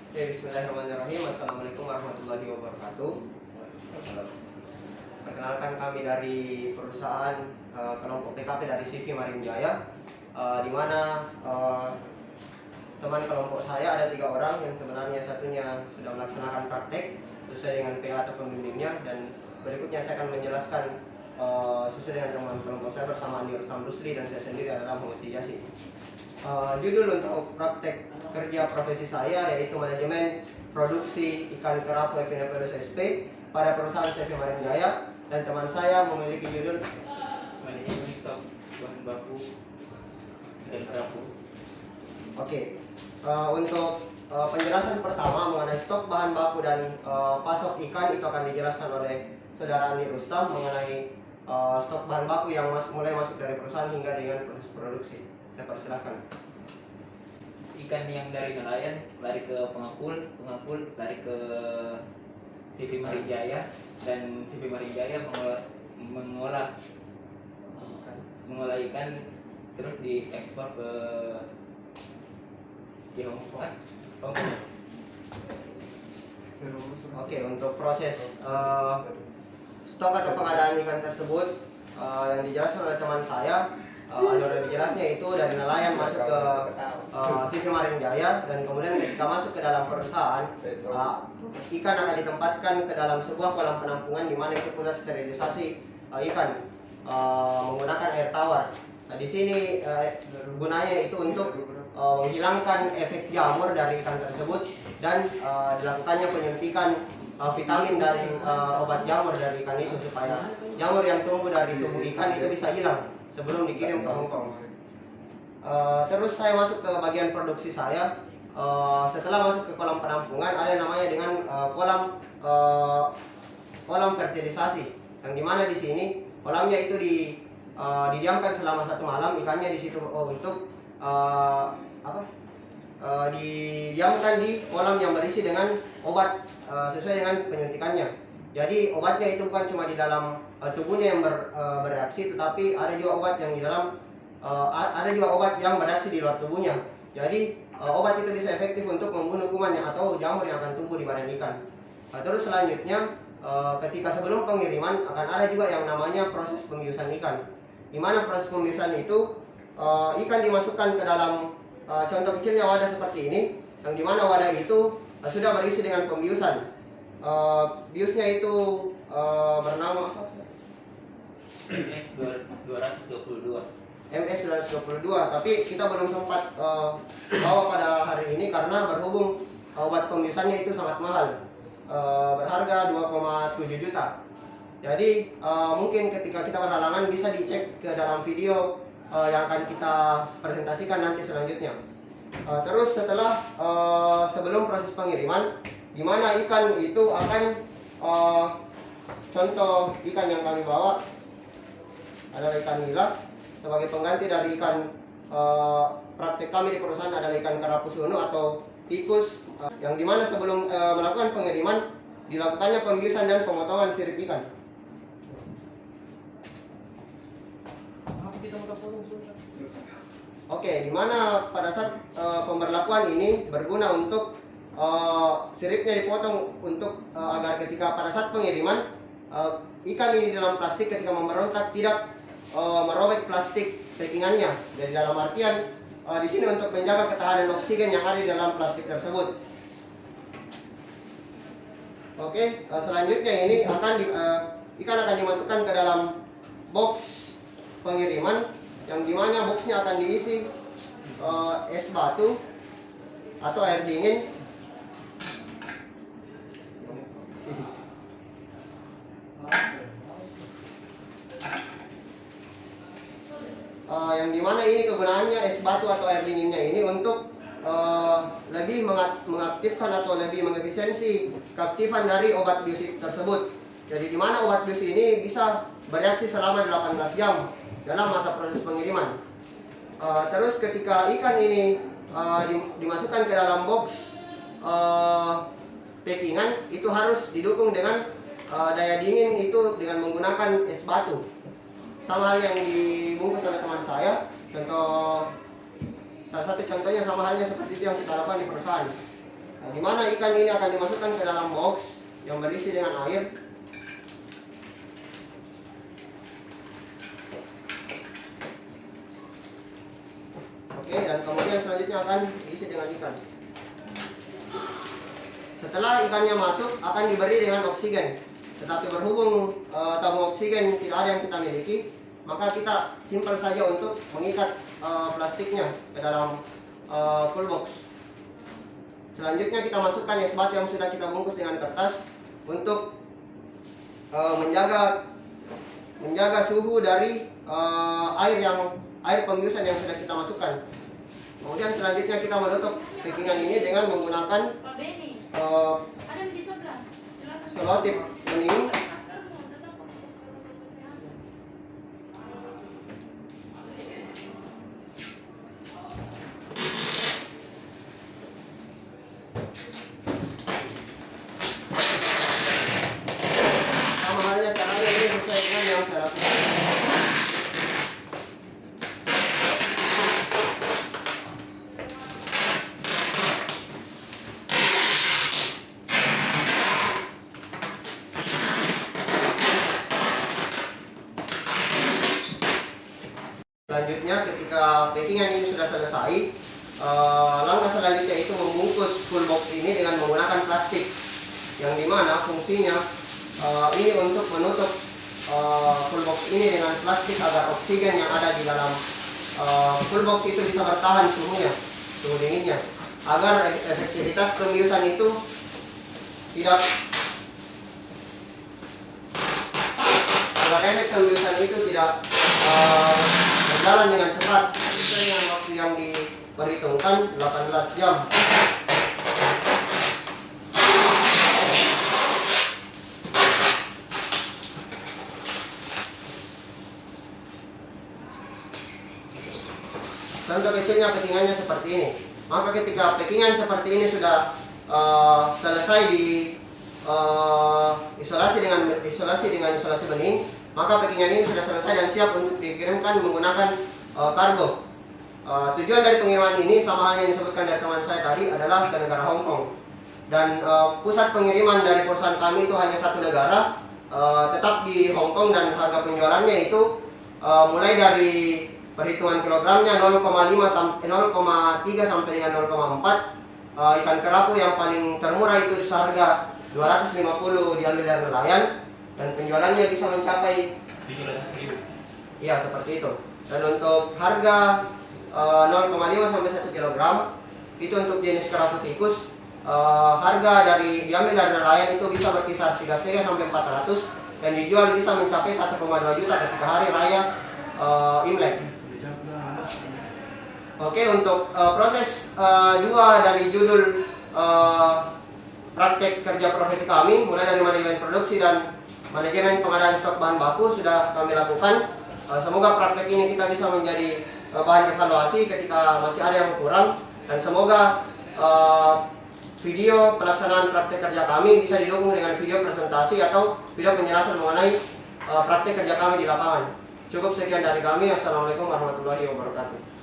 Bismillahirrahmanirrahim. Assalamualaikum warahmatullahi wabarakatuh. Perkenalkan, kami dari perusahaan kelompok PKP dari CV Marinjaya, di mana teman kelompok saya ada 3 orang yang sebenarnya satunya sudah melaksanakan praktek sesuai dengan PA atau pembimbingnya, dan berikutnya saya akan menjelaskan sesuai dengan teman kelompok saya bersama Andi Rustam Rusli dan saya sendiri adalah Muhammad Yasin. Judul untuk praktek kerja profesi saya yaitu manajemen produksi ikan kerapu Echinopterus sp pada perusahaan CV Marinjaya, dan teman saya memiliki judul manajemen stok bahan baku dan kerapu. Oke. Untuk penjelasan pertama mengenai stok bahan baku dan pasok ikan itu akan dijelaskan oleh saudara Andi Rustam mengenai stok bahan baku yang mulai masuk dari perusahaan hingga dengan proses produksi. Saya persilahkan. Ikan yang dari nelayan lari ke pengepul lari ke CV Marinjaya, dan CV Marinjaya mengolah ikan terus diekspor ke Hongkong. Oke, untuk proses stok atau pengadaan ikan tersebut yang dijelaskan oleh teman saya, alur jelasnya itu dari nelayan masuk ke CV Marinjaya, dan kemudian ketika masuk ke dalam perusahaan, ikan akan ditempatkan ke dalam sebuah kolam penampungan di mana itu pusat sterilisasi ikan menggunakan air tawar. Nah, di sini gunanya itu untuk menghilangkan efek jamur dari ikan tersebut, dan dilakukannya penyuntikan vitamin dari obat jamur dari ikan itu supaya jamur yang tumbuh dari tubuh ikan itu bisa hilang sebelum dikirim ke Hongkong. Terus saya masuk ke bagian produksi saya. Setelah masuk ke kolam penampungan, ada yang namanya dengan kolam fertilisasi, yang dimana di sini kolamnya itu didiamkan selama 1 malam ikannya di situ untuk didiamkan di kolam yang berisi dengan obat sesuai dengan penyuntikannya. Jadi obatnya itu bukan cuma di dalam tubuhnya yang bereaksi, tetapi ada juga obat yang di dalam ada juga obat yang bereaksi di luar tubuhnya. Jadi obat itu bisa efektif untuk membunuh kuman atau jamur yang akan tumbuh di badan ikan. Terus selanjutnya ketika sebelum pengiriman akan ada juga yang namanya proses pembiusan ikan, di mana proses pembiusan itu ikan dimasukkan ke dalam contoh kecilnya wadah seperti ini, yang dimana wadah itu sudah berisi dengan pembiusan. Biusnya itu bernama MS222. MS222, tapi kita belum sempat bawa pada hari ini karena berhubung obat pembiusannya itu sangat mahal, berharga 2,7 juta. Jadi mungkin ketika kita berhalangan bisa dicek ke dalam video yang akan kita presentasikan nanti selanjutnya. Terus setelah sebelum proses pengiriman, di mana ikan itu akan contoh ikan yang kami bawa adalah ikan nila. Sebagai pengganti dari ikan praktek kami di perusahaan adalah ikan kerapu sunu atau tikus, yang dimana sebelum melakukan pengiriman dilakukannya pembiusan dan pemotongan sirip ikan. Oke, dimana pada saat pemberlakuan ini berguna untuk siripnya dipotong untuk agar ketika pada saat pengiriman ikan ini dalam plastik ketika memberontak tidak merobek plastik packingannya. Jadi dalam artian di sini untuk menjaga ketahanan oksigen yang ada di dalam plastik tersebut. Oke, selanjutnya ini ikan akan dimasukkan ke dalam box pengiriman, yang dimana boxnya akan diisi es batu atau air dingin. Yang dimana ini kegunaannya es batu atau air dinginnya ini untuk lebih mengaktifkan atau lebih mengefisiensi keaktifan dari obat bius tersebut. Jadi dimana obat bius ini bisa bereaksi selama 18 jam dalam masa proses pengiriman. Terus ketika ikan ini dimasukkan ke dalam box packingan, itu harus didukung dengan daya dingin itu dengan menggunakan es batu. Sama hal yang dibungkus oleh teman saya, salah satu contohnya sama halnya seperti itu yang kita lakukan di perusahaan. Nah, di mana ikan ini akan dimasukkan ke dalam box yang berisi dengan air. Oke, dan kemudian selanjutnya akan diisi dengan ikan. Setelah ikannya masuk, akan diberi dengan oksigen. Tetapi berhubung tabung oksigen tidak ada yang kita miliki, maka kita simpel saja untuk mengikat plastiknya ke dalam full box. Selanjutnya kita masukkan es batu yang sudah kita bungkus dengan kertas untuk menjaga suhu dari air pembiusan yang sudah kita masukkan. Kemudian selanjutnya kita menutup packingan ini dengan menggunakan selotip bening. Sama halnya caranya ini sesuai dengan yang saya lakukan. Selanjutnya ketika packingan ini sudah selesai, langkah selanjutnya itu membungkus full box ini dengan menggunakan plastik, yang dimana fungsinya ini untuk menutup full box ini dengan plastik agar oksigen yang ada di dalam full box itu bisa bertahan suhu dinginnya, agar efektivitas pembiusan itu tidak berjalan dengan cepat sesuai dengan waktu yang diperhitungkan 18 jam. Contoh kecilnya packingannya seperti ini. Maka ketika packingan seperti ini sudah selesai di isolasi dengan isolasi bening, maka packingan ini sudah selesai dan siap untuk dikirimkan menggunakan kargo. Tujuan dari pengiriman ini sama halnya yang disebutkan dari teman saya tadi adalah ke negara Hong Kong. Dan pusat pengiriman dari perusahaan kami itu hanya satu negara, tetap di Hong Kong, dan harga penjualannya itu mulai dari perhitungan kilogramnya 0,3 sampai dengan 0,4. Ikan kerapu yang paling termurah itu seharga 250 diambil dari nelayan, dan penjualannya bisa mencapai 700.000. Iya, seperti itu. Dan untuk harga 0,5 sampai 1 kg itu untuk jenis kerapu tikus, harga diambil dari nelayan itu bisa berkisar 3,5 sampai 400, dan dijual bisa mencapai 1,2 juta ketika hari raya Imlek. Oke, untuk proses 2 dari judul praktek kerja profesi kami, mulai dari manajemen produksi dan manajemen pengadaan stok bahan baku, sudah kami lakukan. Semoga praktek ini kita bisa menjadi bahan evaluasi ketika masih ada yang kurang, dan semoga video pelaksanaan praktek kerja kami bisa didukung dengan video presentasi atau video penjelasan mengenai praktek kerja kami di lapangan. Cukup sekian dari kami. Assalamualaikum warahmatullahi wabarakatuh.